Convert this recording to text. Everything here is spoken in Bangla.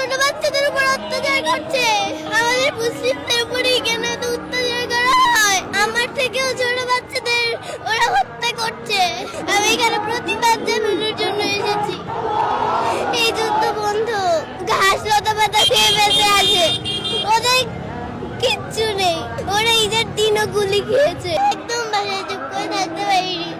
ছোট বাচ্চাদের উপর অত্যাচার করছে। আমাদের মুসলিমদের উপরেই কেন এত অত্যাচার করা হয়? আমার থেকেও ছোট বাচ্চাদের ওরা হত্যা করছে। আমি এখানে প্রতিবাদ জানানোর জন্য এসেছি। এই যুদ্ধ বন্ধ। ঘাস লতা পাতা খেয়ে বেঁচে আছে, ওদের কিচ্ছু নেই। ওরা ঈদের দিনও গুলি খেয়েছে। একদম বাসায় চুপ করে থাকতে পারিনি।